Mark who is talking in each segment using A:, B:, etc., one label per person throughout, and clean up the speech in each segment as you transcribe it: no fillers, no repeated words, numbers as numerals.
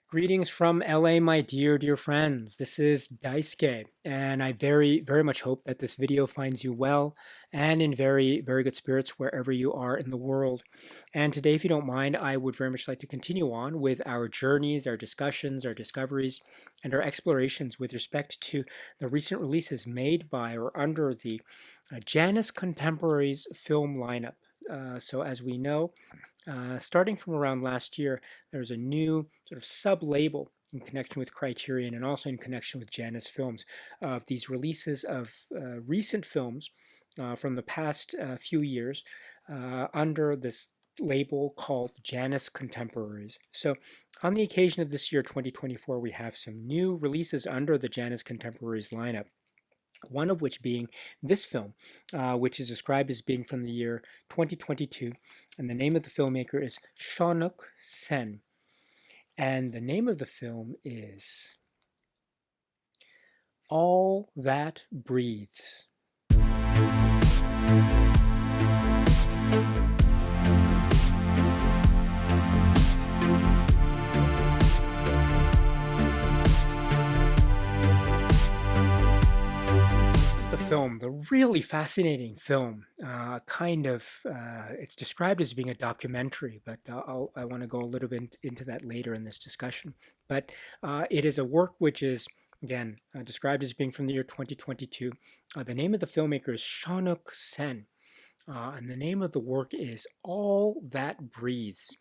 A: Greetings from LA, my dear friends. This is Daisuke, and I very much hope that this video finds you well and in very good spirits wherever you are in the world. And today, if you don't mind, I would very much like to continue on with our journeys, our discussions, our discoveries, and our explorations with respect to the recent releases made by or under the JANUS Contemporaries film lineup. So as we know, starting from around last year, there's a new sort of sub-label in connection with Criterion and also in connection with JANUS Films of these releases of recent films from the past few years under this label called JANUS Contemporaries. So on the occasion of this year, 2024, we have some new releases under the JANUS Contemporaries lineup. One of which being this film, which is described as being from the year 2022, and the name of the filmmaker is Shaunak Sen. And the name of the film is All That Breathes. The really fascinating film, it's described as being a documentary, but I want to go a little bit into that later in this discussion. But it is a work which is, again, described as being from the year 2022. The name of the filmmaker is Shaunak Sen, and the name of the work is All That Breathes.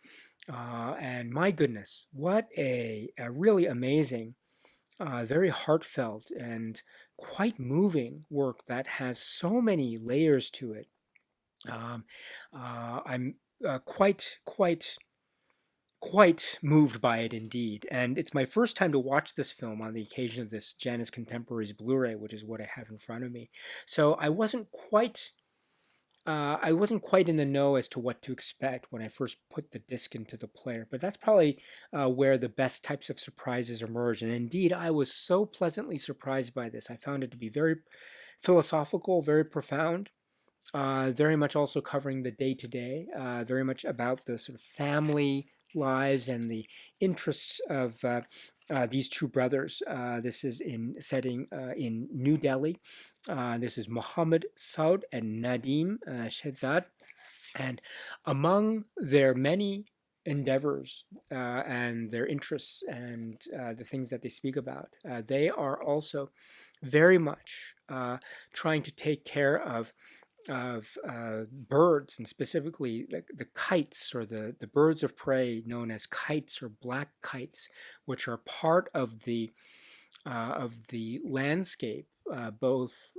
A: And my goodness, what a really amazing very heartfelt and quite moving work that has so many layers to it. Um, I'm quite moved by it indeed, and it's my first time to watch this film on the occasion of this JANUS Contemporaries Blu-ray, which is what I have in front of me. So I wasn't quite in the know as to what to expect when I first put the disc into the player, but that's probably where the best types of surprises emerge. And indeed, I was so pleasantly surprised by this. I found it to be very philosophical, very profound, very much also covering the day to day, very much about the sort of family lives and the interests of these two brothers. This is in setting in New Delhi. This is Muhammad Saud and Nadeem Shehzad. And among their many endeavors and their interests and the things that they speak about, they are also very much trying to take care of birds, and specifically the kites, or the birds of prey known as kites or black kites, which are part of the landscape, both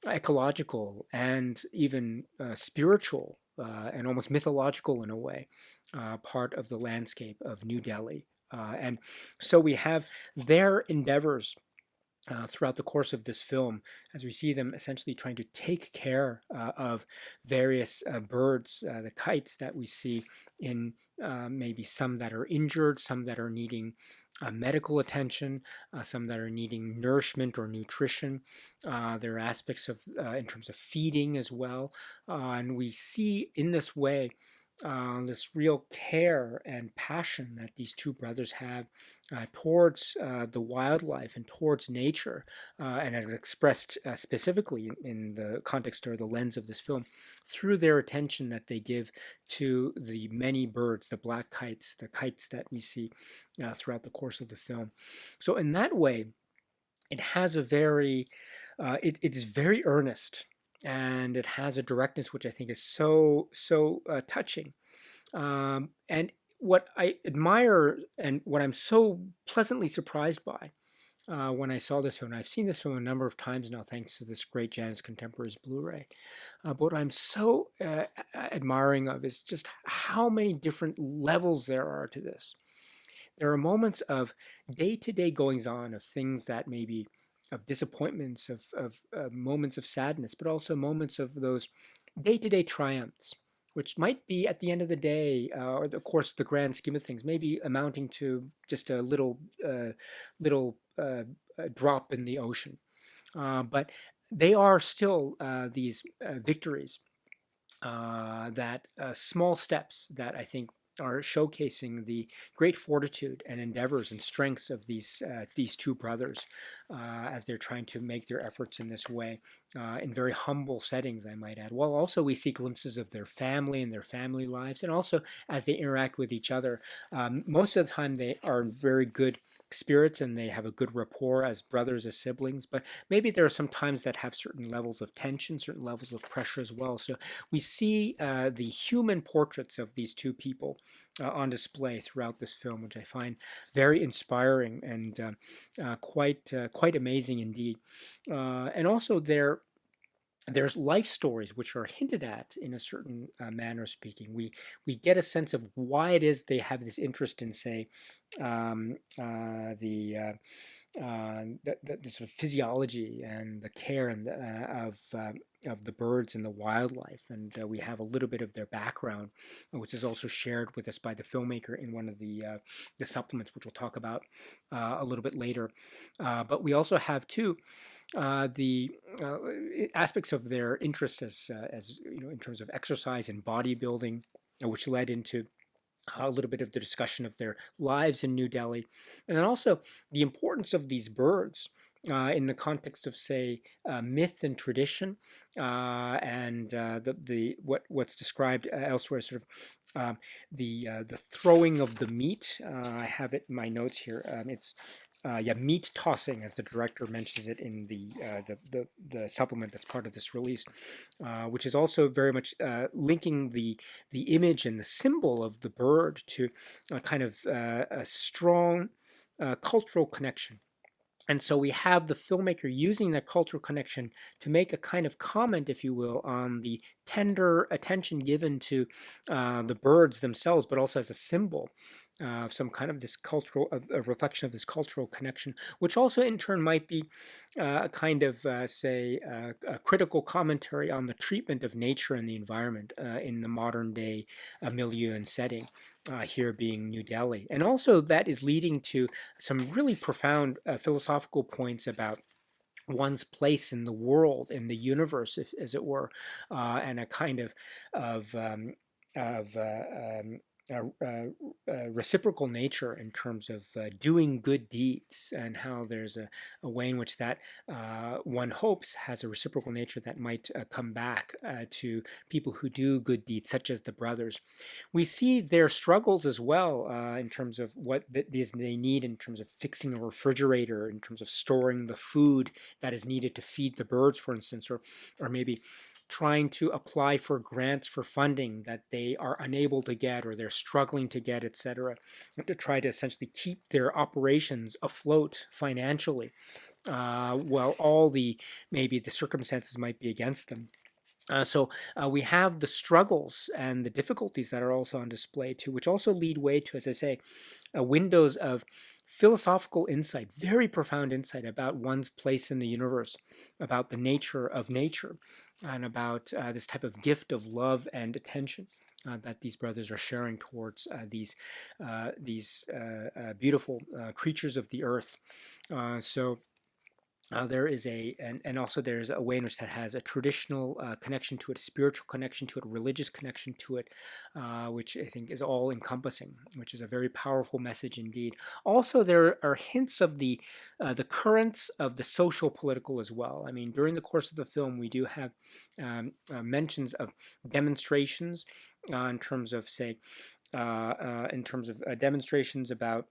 A: ecological and even spiritual and almost mythological in a way, part of the landscape of New Delhi. And so we have their endeavors throughout the course of this film, as we see them essentially trying to take care of various birds, the kites that we see in maybe some that are injured, some that are needing medical attention, some that are needing nourishment or nutrition. There are aspects of in terms of feeding as well, and we see in this way this real care and passion that these two brothers have towards the wildlife and towards nature, and as expressed specifically in the context or the lens of this film, through their attention that they give to the many birds, the black kites, the kites that we see throughout the course of the film. So in that way, it has a it's very earnest, and it has a directness which I think is so touching. And what I admire and what I'm so pleasantly surprised by when I saw this film, I've seen this film a number of times now thanks to this great JANUS Contemporaries Blu-ray. But what I'm so admiring of is just how many different levels there are to this. There are moments of day-to-day goings-on of things that maybe of disappointments, of moments of sadness, but also moments of those day-to-day triumphs, which might be at the end of the day, or of course the grand scheme of things, maybe amounting to just a little drop in the ocean. But they are still these victories, that small steps that I think are showcasing the great fortitude and endeavors and strengths of these two brothers as they're trying to make their efforts in this way in very humble settings, I might add. While also we see glimpses of their family and their family lives, and also as they interact with each other. Most of the time, they are very good spirits and they have a good rapport as brothers, as siblings. But maybe there are some times that have certain levels of tension, certain levels of pressure as well. So we see the human portraits of these two people on display throughout this film, which I find very inspiring and quite amazing indeed. And also there's life stories which are hinted at in a certain manner of speaking. We get a sense of why it is they have this interest in, say, the sort of physiology and the care and of the birds and the wildlife, and we have a little bit of their background, which is also shared with us by the filmmaker in one of the supplements, which we'll talk about a little bit later. But we also have too the aspects of their interests as you know, in terms of exercise and bodybuilding, which led into a little bit of the discussion of their lives in New Delhi, and then also the importance of these birds in the context of, say, myth and tradition, and what's described elsewhere, sort of the throwing of the meat. I have it in my notes here. It's yeah, meat tossing, as the director mentions it in the supplement that's part of this release, which is also very much linking the image and the symbol of the bird to a kind of a strong cultural connection. And so we have the filmmaker using that cultural connection to make a kind of comment, if you will, on the tender attention given to the birds themselves, but also as a symbol of some kind of this cultural, of a reflection of this cultural connection, which also in turn might be a kind of, say, a critical commentary on the treatment of nature and the environment in the modern day milieu and setting, here being New Delhi. And also that is leading to some really profound philosophical points about one's place in the world, in the universe, if, as it were, and a kind of of reciprocal nature in terms of doing good deeds, and how there's a way in which that one hopes has a reciprocal nature that might come back to people who do good deeds, such as the brothers. We see their struggles as well in terms of what they need in terms of fixing a refrigerator, in terms of storing the food that is needed to feed the birds, for instance, or maybe trying to apply for grants for funding that they are unable to get or they're struggling to get, etc., to try to essentially keep their operations afloat financially, while all the maybe the circumstances might be against them. So we have the struggles and the difficulties that are also on display too, which also lead way to, as I say, windows of philosophical insight, very profound insight about one's place in the universe, about the nature of nature, and about this type of gift of love and attention that these brothers are sharing towards these beautiful creatures of the earth. So there is and also there's a way in which that has a traditional connection to it, a spiritual connection to it, a religious connection to it, which I think is all encompassing, which is a very powerful message indeed. Also, there are hints of the currents of the social political as well. I mean, during the course of the film, we do have mentions of demonstrations in terms of, say, demonstrations about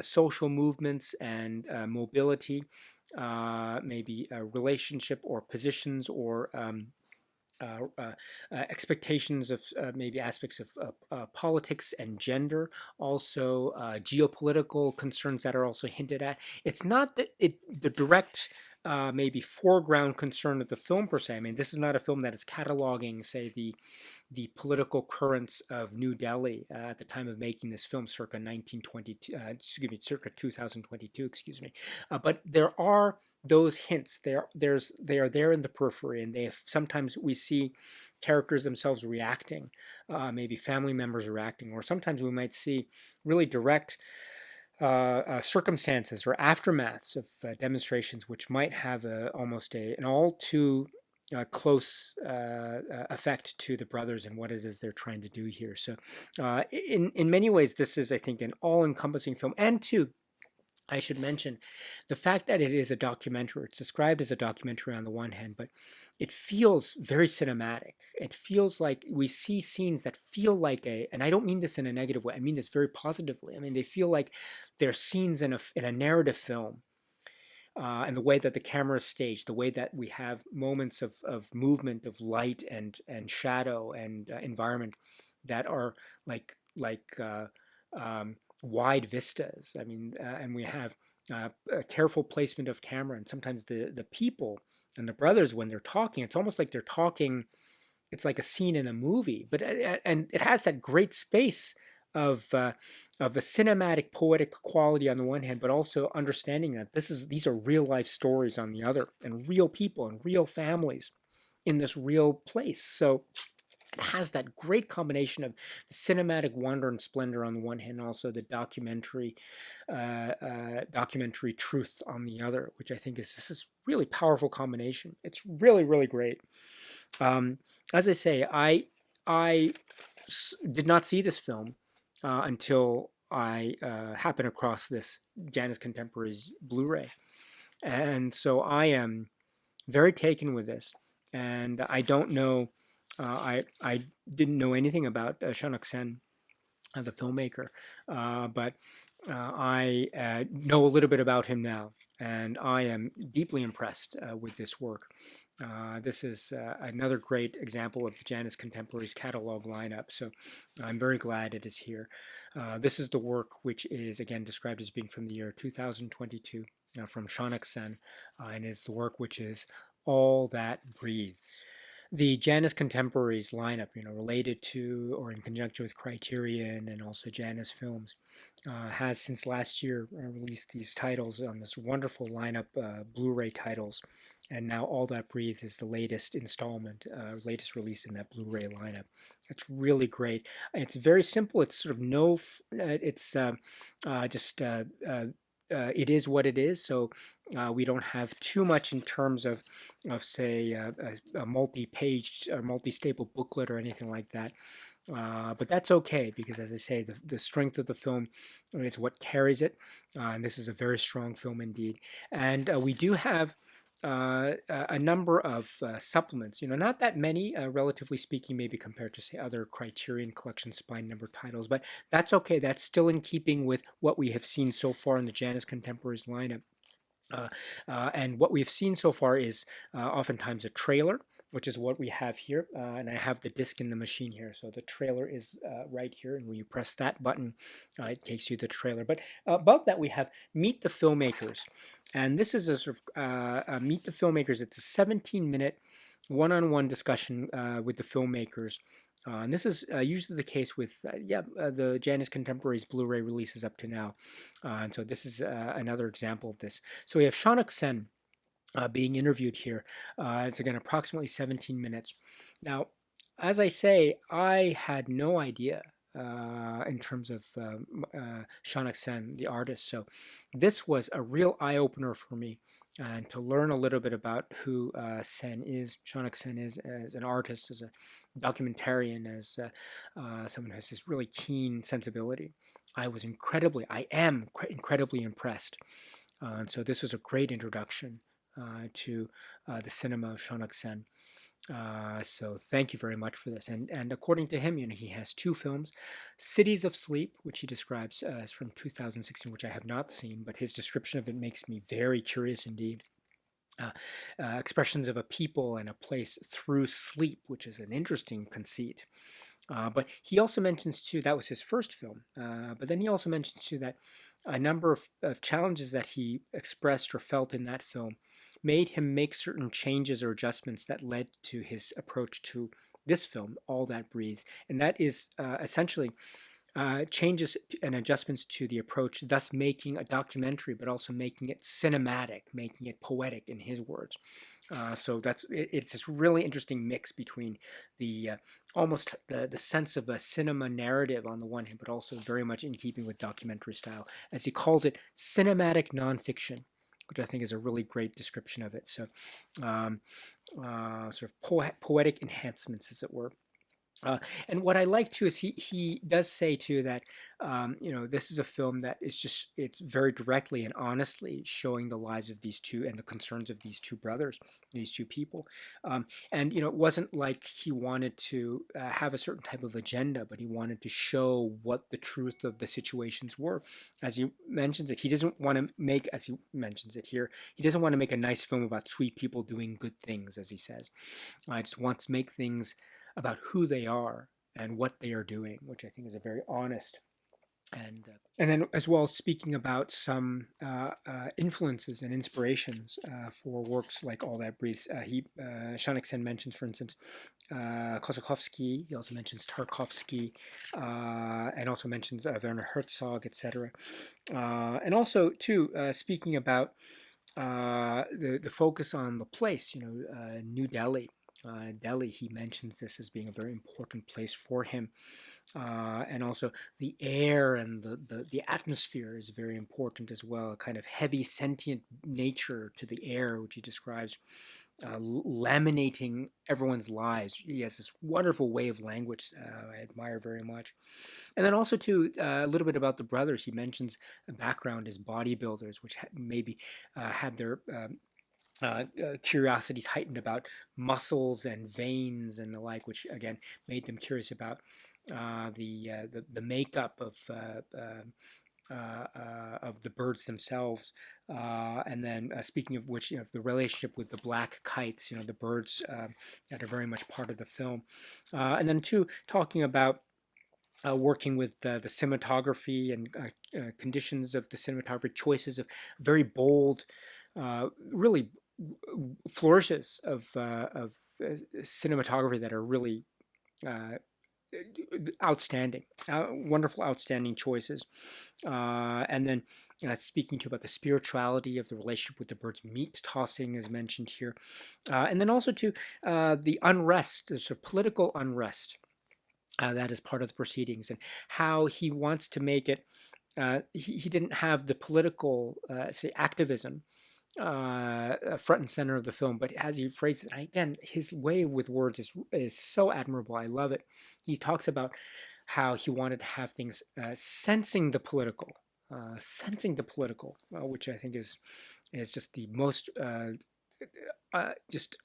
A: social movements and mobility, maybe a relationship or positions or expectations of maybe aspects of politics and gender, also geopolitical concerns that are also hinted at. It's not the direct maybe foreground concern of the film per se. I mean, this is not a film that is cataloging, say, the political currents of New Delhi at the time of making this film, circa 1922, circa 2022, excuse me. But there are those hints. They are there in the periphery, and sometimes we see characters themselves reacting, maybe family members reacting, or sometimes we might see really direct circumstances or aftermaths of demonstrations, which might have almost an all too close effect to the brothers and what it is they're trying to do here. So in many ways, this is, I think, an all-encompassing film. And two, I should mention the fact that it is a documentary. It's described as a documentary on the one hand, but it feels very cinematic. It feels like we see scenes that feel like and I don't mean this in a negative way, I mean this very positively. I mean, they feel like they're scenes in a narrative film. And the way that the camera is staged, the way that we have moments of movement, of light and shadow and environment that are like wide vistas. I mean, and we have a careful placement of camera, and sometimes the people and the brothers, when they're talking, it's almost like they're talking. It's like a scene in a movie, but and it has that great space of a cinematic, poetic quality on the one hand, but also understanding that these are real life stories on the other, and real people and real families in this real place. So it has that great combination of the cinematic wonder and splendor on the one hand, and also the documentary truth on the other, which I think is this is really powerful combination. It's really, really great. As I say, I did not see this film until I happened across this JANUS Contemporaries Blu-ray, and so I am very taken with this. And I don't know, I didn't know anything about Shaunak Sen, the filmmaker, but I know a little bit about him now, and I am deeply impressed with this work. This is another great example of the JANUS Contemporaries catalog lineup, so I'm very glad it is here. This is the work which is, again, described as being from the year 2022, from Shaunak Sen, and is the work which is All That Breathes. The JANUS Contemporaries lineup, related to or in conjunction with Criterion and also JANUS Films, has since last year released these titles on this wonderful lineup, Blu-ray titles, and now All That Breathes is the latest installment, latest release in that Blu-ray lineup. It's really great. It's very simple. It's sort of it's just it is what it is. So we don't have too much in terms of say, a multi-page or multi-staple booklet or anything like that. But that's okay, because, as I say, the strength of the film is what carries it. And this is a very strong film indeed. And we do have a number of supplements, not that many, relatively speaking, maybe compared to, say, other Criterion Collection spine number titles, but that's okay. That's still in keeping with what we have seen so far in the JANUS Contemporaries lineup. And what we've seen so far is oftentimes a trailer, which is what we have here. And I have the disc in the machine here. So the trailer is right here. And when you press that button, it takes you to the trailer. But above that, we have Meet the Filmmakers. And this is a sort of Meet the Filmmakers. It's a 17-minute one-on-one discussion with the filmmakers. And this is usually the case with the JANUS Contemporaries Blu-ray releases up to now. And so this is another example of this. So we have Shaunak Sen being interviewed here. It's, again, approximately 17 minutes. Now, as I say, I had no idea in terms of Shaunak Sen, the artist. So this was a real eye-opener for me, and to learn a little bit about who Shaunak Sen is as an artist, as a documentarian, as someone who has this really keen sensibility. I am incredibly impressed. And so this was a great introduction to the cinema of Shaunak Sen. So thank you very much for this. And according to him, he has two films, Cities of Sleep, which he describes as from 2016, which I have not seen, but his description of it makes me very curious indeed. Expressions of a people and a place through sleep, which is an interesting conceit. But he also mentions too, that was his first film, but then he also mentions too that a number of challenges that he expressed or felt in that film made him make certain changes or adjustments that led to his approach to this film, All That Breathes. And that is essentially changes and adjustments to the approach, thus making a documentary, but also making it cinematic, making it poetic in his words. So it's this really interesting mix between the almost the sense of a cinema narrative on the one hand, but also very much in keeping with documentary style. As he calls it, cinematic nonfiction. which I think is a really great description of it. So sort of poetic enhancements, as it were. And what I like too is he does say too that this is a film that is it's very directly and honestly showing the lives of these two and the concerns of these two brothers, these two people, and it wasn't like he wanted to have a certain type of agenda, but he wanted to show what the truth of the situations were. As he mentions it, he doesn't want to make, as he mentions it here, he doesn't want to make a nice film about sweet people doing good things, as he says. I just want to make things about who they are and what they are doing, which I think is a very honest and then as well speaking about some influences and inspirations for works like All That Breathes. Shaunak Sen mentions, for instance, Kossakovsky. He also mentions Tarkovsky, and also mentions Werner Herzog, etc. And also too, speaking about the focus on the place, New Delhi. Delhi, he mentions this as being a very important place for him, and also the air and the atmosphere is very important as well. A kind of heavy, sentient nature to the air, which he describes laminating everyone's lives. He has this wonderful way of language I admire very much. And then also too, a little bit about the brothers. He mentions a background as bodybuilders, which maybe had their curiosities heightened about muscles and veins and the like, which again made them curious about the makeup of the birds themselves, and then speaking of which, the relationship with the black kites, the birds that are very much part of the film, and then too talking about working with the cinematography and conditions of the cinematography, choices of very bold, really flourishes of cinematography that are really outstanding, wonderful, outstanding choices. And then speaking to about the spirituality of the relationship with the birds, meat tossing is mentioned here, and then also to the unrest, the sort of political unrest that is part of the proceedings, and how he wants to make it. He didn't have the political say activism front and center of the film, but as he phrases it, again, his way with words is so admirable. I love it. He talks about how he wanted to have things sensing the political, which I think is just the most just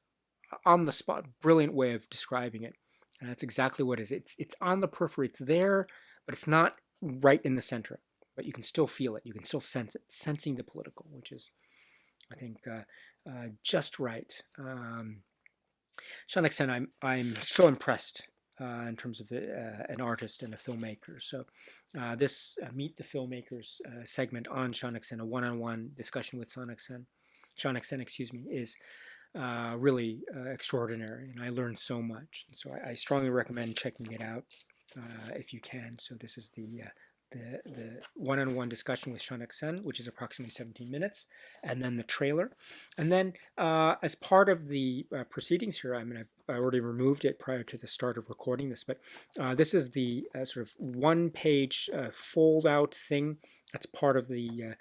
A: on the spot, brilliant way of describing it. And that's exactly what it is. It's on the periphery. It's there, but it's not right in the center. But you can still feel it. You can still sense it. Sensing the political, which is, I think, just right. Shaunak Sen, I'm so impressed in terms of an artist and a filmmaker. So this Meet the Filmmakers segment on Shaunak Sen, a one-on-one discussion with Shaunak Sen, is really extraordinary, and I learned so much. So I strongly recommend checking it out if you can. So this is the one-on-one discussion with Shaunak Sen, which is approximately 17 minutes, and then the trailer. And then as part of the proceedings here, I already removed it prior to the start of recording this, but this is the sort of one-page fold-out thing. That's part of the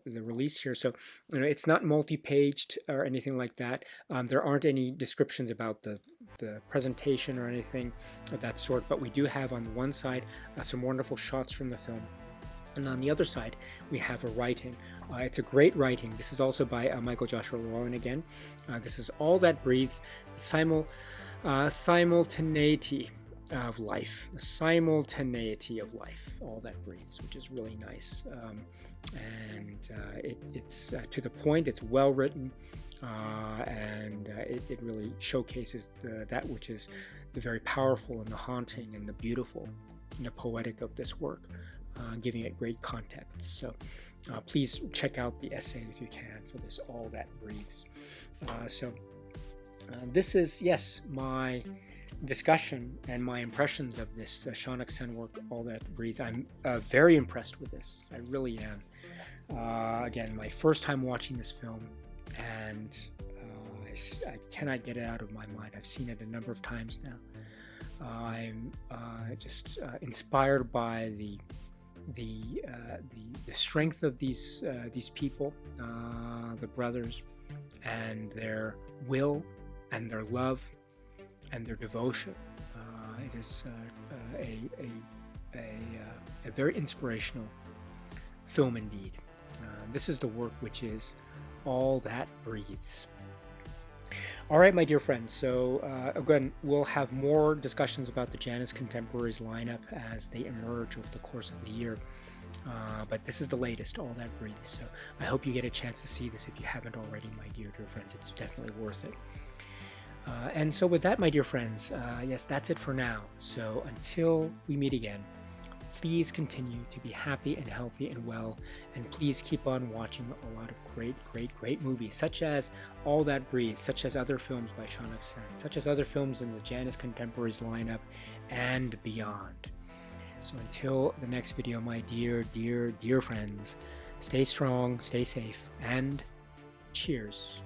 A: release here. So it's not multi-paged or anything like that. There aren't any descriptions about the presentation or anything of that sort, but we do have on the one side some wonderful shots from the film. And on the other side, we have a writing. It's a great writing. This is also by Michael Joshua Llewellyn again. This is All That Breathes, simultaneity of life. The simultaneity of life, All That Breathes, which is really nice. It's to the point, it's well written, and it really showcases that which is the very powerful and the haunting and the beautiful and the poetic of this work. Giving it great context. So please check out the essay if you can for this All That Breathes. This is, yes, my discussion and my impressions of this Shaunak Sen work, All That Breathes. I'm very impressed with this. I really am. Again, my first time watching this film, and I cannot get it out of my mind. I've seen it a number of times now. I'm just inspired by the the strength of these people, the brothers, and their will and their love and their devotion. It is a very inspirational film indeed. This is the work which is All That Breathes. All right, my dear friends, so again, we'll have more discussions about the JANUS Contemporaries lineup as they emerge over the course of the year. But this is the latest, All That Breathes. So I hope you get a chance to see this if you haven't already, my dear friends. It's definitely worth it. And so with that, my dear friends, yes, that's it for now. So until we meet again, please continue to be happy and healthy and well, and please keep on watching a lot of great movies, such as All That Breathes, such as other films by Shaunak Sen, such as other films in the JANUS Contemporaries lineup, and beyond. So until the next video, my dear friends, stay strong, stay safe, and cheers.